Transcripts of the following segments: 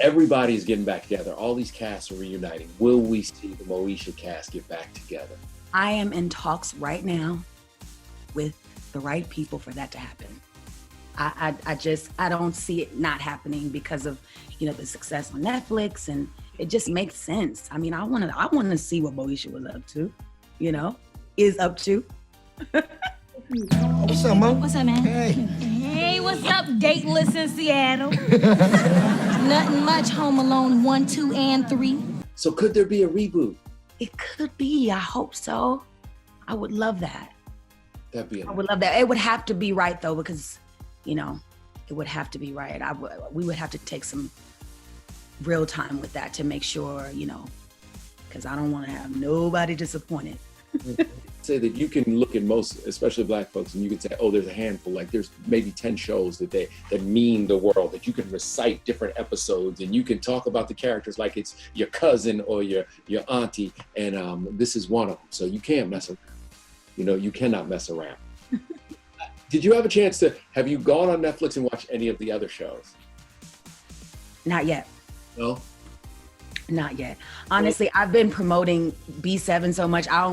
Everybody's getting back together. All these casts are reuniting. Will we see the Moesha cast get back together? I am in talks right now with the right people for that to happen. I don't see it not happening because of, the success on Netflix, and it just makes sense. I mean, I want to see what Moesha was up to, is up to. What's up, Mo? What's up, man? Hey, what's up, dateless in Seattle? Nothing much, Home Alone 1, 2, and 3. So could there be a reboot? It could be, I hope so. I would love that. That'd be I would love that. It would have to be right though, because, it would have to be right. We would have to take some real time with that to make sure, because I don't want to have nobody disappointed. Say that you can look at most, especially Black folks, and you can say, oh, there's a handful, like there's maybe 10 shows that mean the world, that you can recite different episodes and you can talk about the characters like it's your cousin or your auntie, and this is one of them. So you can't mess around. You cannot mess around. Did you have a chance have you gone on Netflix and watched any of the other shows? Not yet. No? Not yet. Honestly, I've been promoting B7 so much. I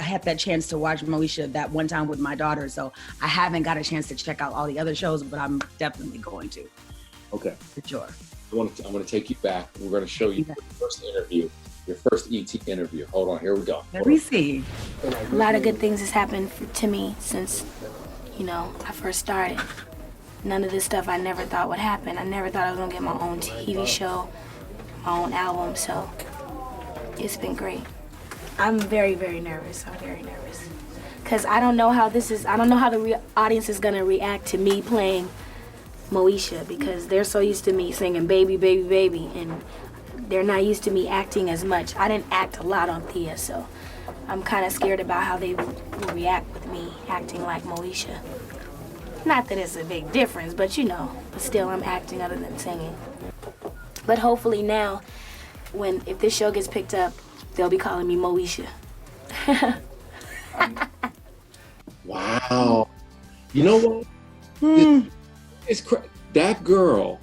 had that chance to watch Moesha that one time with my daughter, so I haven't got a chance to check out all the other shows, but I'm definitely going to. Okay. For sure. I'm going to take you back. We're going to show you your first interview, your first ET interview. Hold on, here we go. Let me see. A lot of good things has happened to me since, I first started. None of this stuff I never thought would happen. I never thought I was going to get my own TV show, my own album, so it's been great. I'm very, very nervous. Because I don't know how the audience is going to react to me playing Moesha, because they're so used to me singing Baby, Baby, Baby, and they're not used to me acting as much. I didn't act a lot on Thea, so I'm kind of scared about how they will react with me acting like Moesha. Not that it's a big difference, but but still I'm acting other than singing. But hopefully now, if this show gets picked up, they'll be calling me Moesha. Wow. You know what? That girl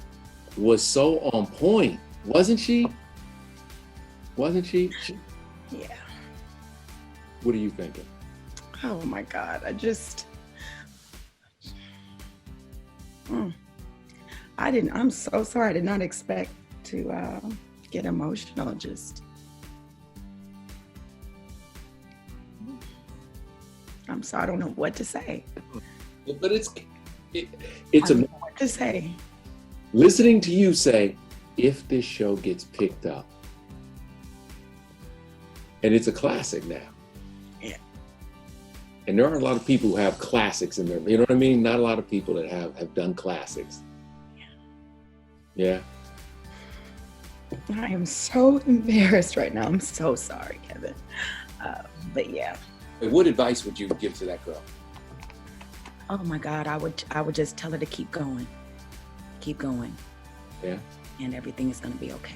was so on point, wasn't she? Yeah. What are you thinking? Oh my God, I'm so sorry. I did not expect to get emotional. I'm sorry, I don't know what to say. But it's what to say. Listening to you say, if this show gets picked up, and it's a classic now. Yeah. And there are a lot of people who have classics in there. You know what I mean? Not a lot of people that have done classics. Yeah. I am so embarrassed right now. I'm so sorry, Kevin. But yeah. What advice would you give to that girl? Oh my God, I would just tell her to keep going. Keep going. Yeah. And everything is gonna be okay.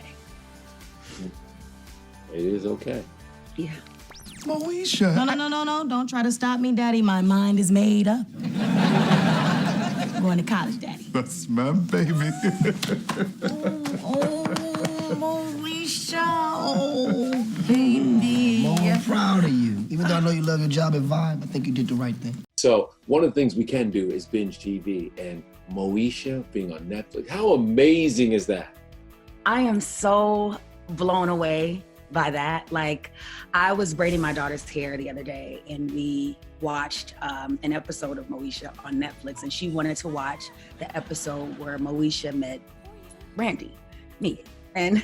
It is okay. Yeah. Moesha. No. Don't try to stop me, Daddy. My mind is made up. I'm going to college, Daddy. That's my baby. Moesha. Oh, baby. Mo, I'm proud of you. Even though I know you love your job at Vibe, I think you did the right thing. So one of the things we can do is binge TV, and Moesha being on Netflix. How amazing is that? I am so blown away by that. Like, I was braiding my daughter's hair the other day, and we watched an episode of Moesha on Netflix, and she wanted to watch the episode where Moesha met Brandy, me. And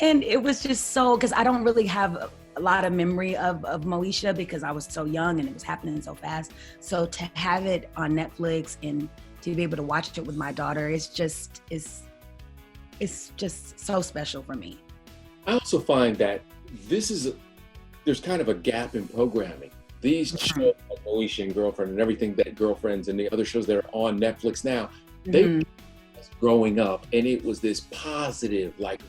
and it was just so, because I don't really have a lot of memory of Moesha because I was so young and it was happening so fast. So to have it on Netflix and to be able to watch it with my daughter, it's just so special for me. I also find that there's kind of a gap in programming. These shows like Moesha and Girlfriend and everything that Girlfriends and the other shows that are on Netflix now, they were growing up, and it was this positive, like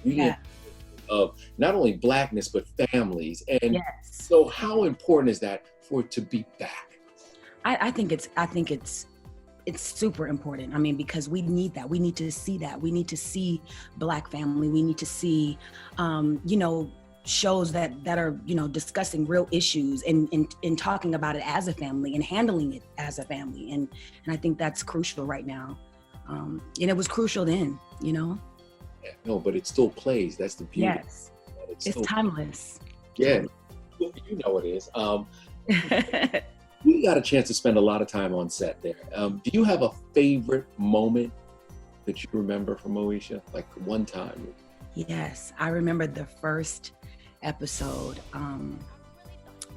of not only Blackness, but families. And so how important is that for it to be back? I think it's it's super important. I mean, because we need that. We need to see that. We need to see Black family. We need to see, shows that are, discussing real issues and talking about it as a family and handling it as a family. And I think that's crucial right now. And it was crucial then, Yeah, no, but it still plays. That's the beauty. Yes. It's timeless. Yeah, you know it is. We got a chance to spend a lot of time on set there. Do you have a favorite moment that you remember from Moesha? Like one time? Yes, I remember the first episode.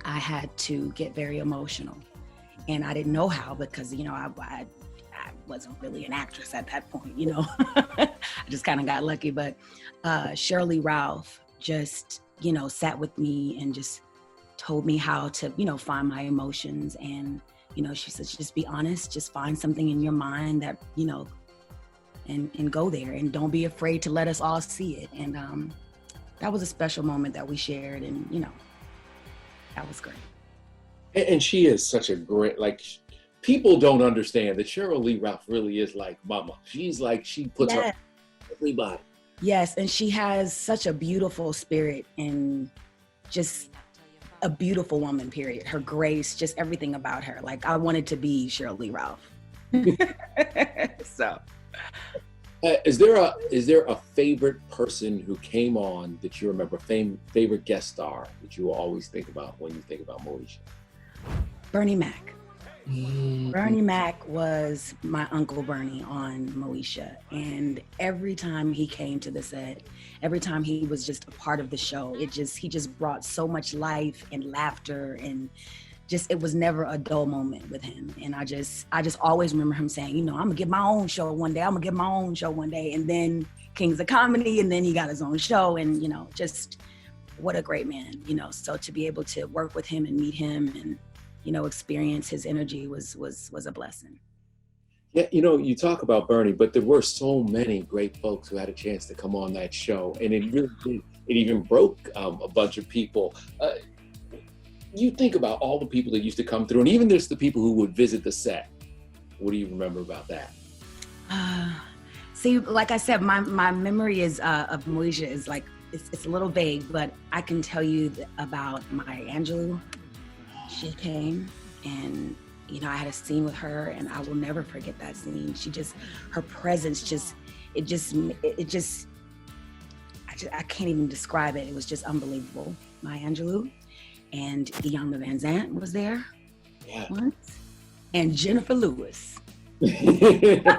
I had to get very emotional, and I didn't know how because I wasn't really an actress at that point. I just kind of got lucky. But Shirley Ralph just sat with me and just told me how to find my emotions. And she said, just be honest, just find something in your mind that and go there, and don't be afraid to let us all see it. And that was a special moment that we shared, and that was great. And she is such a great, people don't understand that Cheryl Lee Ralph really is like mama. She's like, she puts her everybody. Yes, and she has such a beautiful spirit and just a beautiful woman, period. Her grace, just everything about her. Like, I wanted to be Cheryl Lee Ralph. So. Is there a favorite person who came on that you remember, favorite guest star that you always think about when you think about Moesha? Bernie Mac. Bernie Mac was my Uncle Bernie on Moesha, and every time he came to the set, every time he was just a part of the show, he just brought so much life and laughter, and it was never a dull moment with him. And I just always remember him saying, I'm gonna get my own show one day. And then Kings of Comedy, and then he got his own show, and just what a great man. So to be able to work with him and meet him and experience his energy was a blessing. Yeah, you talk about Bernie, but there were so many great folks who had a chance to come on that show, and it really did. It even broke a bunch of people. You think about all the people that used to come through, and even there's the people who would visit the set. What do you remember about that? See, like I said, my memory is of Moesha is like, it's a little vague, but I can tell you about Maya Angelou. She came, and I had a scene with her, and I will never forget that scene. Her presence I can't even describe it. It was just unbelievable. Maya Angelou. And Iyanla Van Zant was there once. And Jennifer Lewis. Jennifer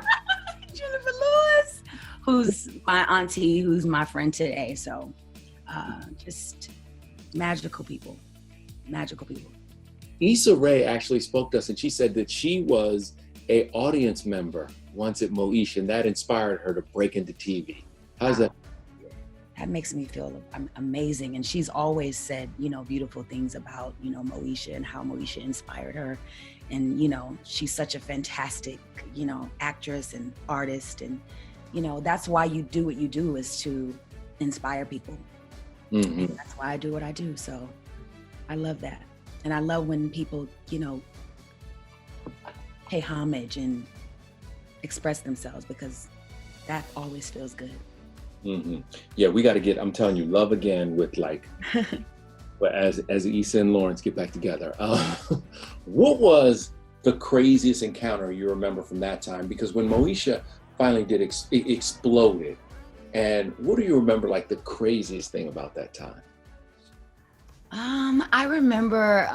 Lewis, who's my auntie, who's my friend today. So just magical people. Issa Rae actually spoke to us, and she said that she was an audience member once at Moesha, and that inspired her to break into TV. How's that? That makes me feel amazing. And she's always said, beautiful things about, Moesha and how Moesha inspired her. And, she's such a fantastic, actress and artist. And, that's why you do what you do, is to inspire people. Mm-hmm. And that's why I do what I do. So I love that. And I love when people, pay homage and express themselves, because that always feels good. Mm-hmm. Yeah, we got to get, I'm telling you, Love Again with as Issa and Lawrence get back together. What was the craziest encounter you remember from that time? Because when Moesha finally did exploded, and what do you remember the craziest thing about that time? I remember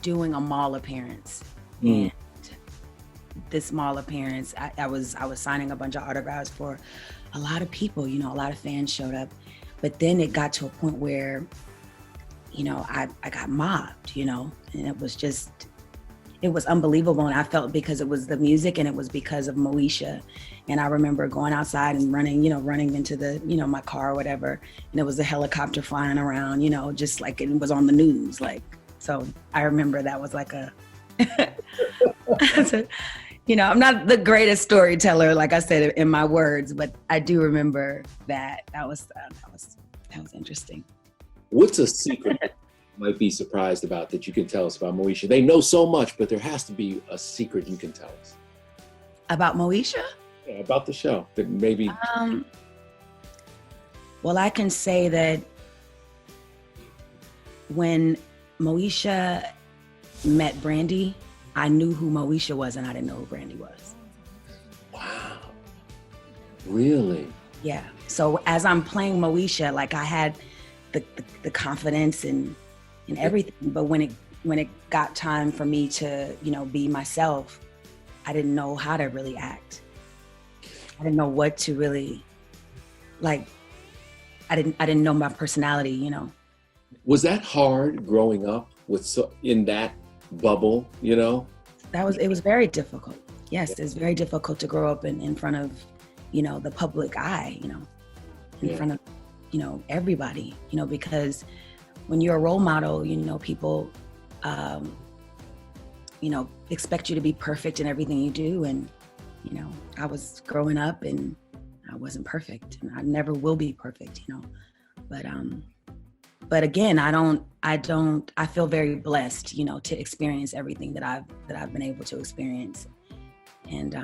doing a mall appearance. And this mall appearance, I was signing a bunch of autographs for a lot of people, a lot of fans showed up. But then it got to a point where, I got mobbed, and it was unbelievable. And I felt, because it was the music and it was because of Moesha. And I remember going outside and running into the, my car or whatever. And it was a helicopter flying around, just like it was on the news. So I remember that was I'm not the greatest storyteller, like I said, in my words, but I do remember that was interesting. What's a secret might be surprised about that you can tell us about Moesha? They know so much, but there has to be a secret you can tell us. About Moesha? Yeah, about the show that maybe. Well, I can say that when Moesha met Brandy, I knew who Moesha was and I didn't know who Brandy was. Wow. Really? Yeah. So as I'm playing Moesha, like I had the confidence and everything, but when it got time for me to, be myself, I didn't know how to really act. I didn't know what to really, like, I didn't know my personality, Was that hard growing up in that bubble, It was very difficult. Yes, it's very difficult to grow up in front of, the public eye, in front of, everybody, because when you're a role model, people, expect you to be perfect in everything you do. And, I was growing up and I wasn't perfect and I never will be perfect, but again, I feel very blessed, to experience everything that I've been able to experience. And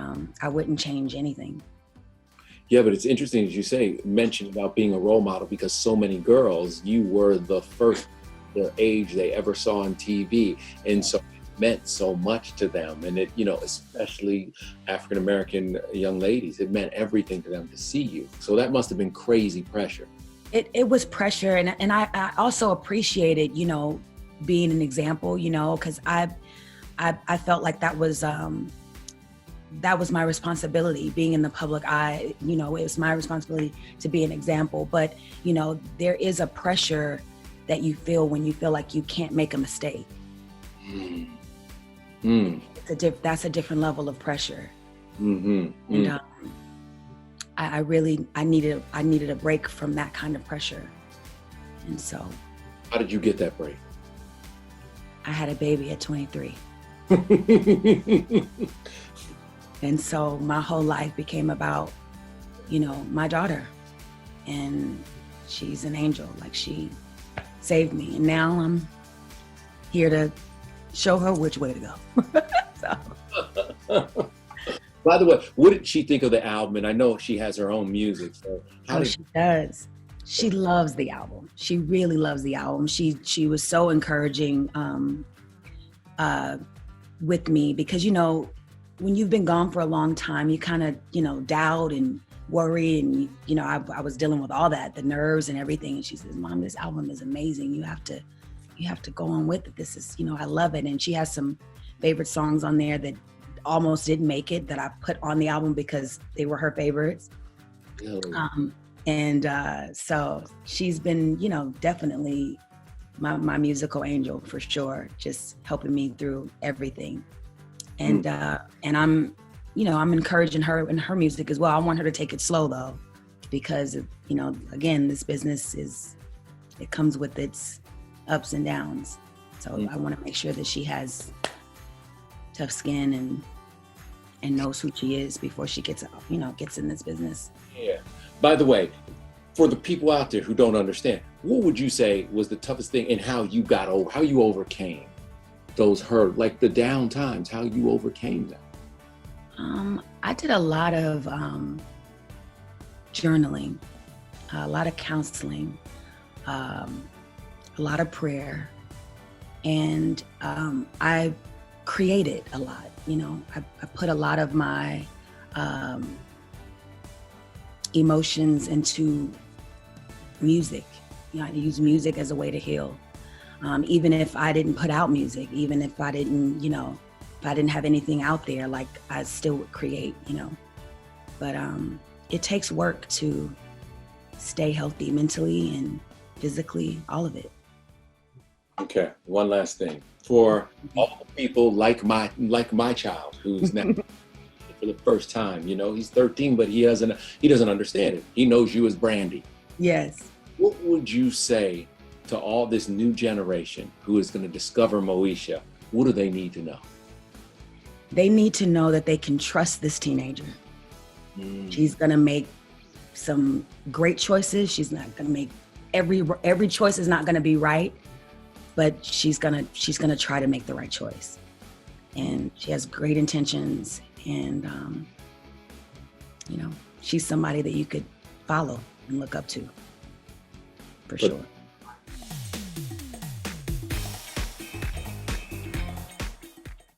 I wouldn't change anything. Yeah, but it's interesting, as you mention about being a role model, because so many girls, you were the first their age they ever saw on TV. And so it meant so much to them. And it, especially African-American young ladies, it meant everything to them to see you. So that must have been crazy pressure. It was pressure. And I also appreciated, being an example, because I felt like that was my responsibility, being in the public eye. It was my responsibility to be an example. But, there is a pressure that you feel when you feel like you can't make a mistake. That's a different level of pressure. And I needed a break from that kind of pressure. And so. How did you get that break? I had a baby at 23. And so my whole life became about, my daughter. And she's an angel. Like, she saved me. And now I'm here to show her which way to go. So. By the way, what did she think of the album? And I know she has her own music. So she does. She loves the album. She really loves the album. She was so encouraging with me because, when you've been gone for a long time, you kind of, doubt and worry. And, I was dealing with all that, the nerves and everything. And she says, Mom, this album is amazing. You have to go on with it. This is, I love it. And she has some favorite songs on there that almost didn't make it, that I put on the album because they were her favorites. Really? So she's been, definitely my musical angel for sure, just helping me through everything. And I'm encouraging her in her music as well. I want her to take it slow though, because again, this business it comes with its ups and downs. So I want to make sure that she has tough skin and knows who she is before she gets in this business. Yeah. By the way, for the people out there who don't understand, what would you say was the toughest thing and how you overcame those like the down times, how you overcame them? I did a lot of journaling, a lot of counseling, a lot of prayer, and I created a lot. I put a lot of my emotions into music. I use music as a way to heal. Even if I didn't put out music, even if I didn't, if I didn't have anything out there, like I still would create, But it takes work to stay healthy mentally and physically, all of it. Okay, one last thing. For all the people like my child who's now for the first time, he's 13, but he doesn't understand it. He knows you as Brandy. Yes. What would you say to all this new generation who is going to discover Moesha? What do they need to know? They need to know that they can trust this teenager. She's going to make some great choices. She's not going to make every choice is not going to be right. but she's gonna try to make the right choice, and she has great intentions, and she's somebody that you could follow and look up to, for sure.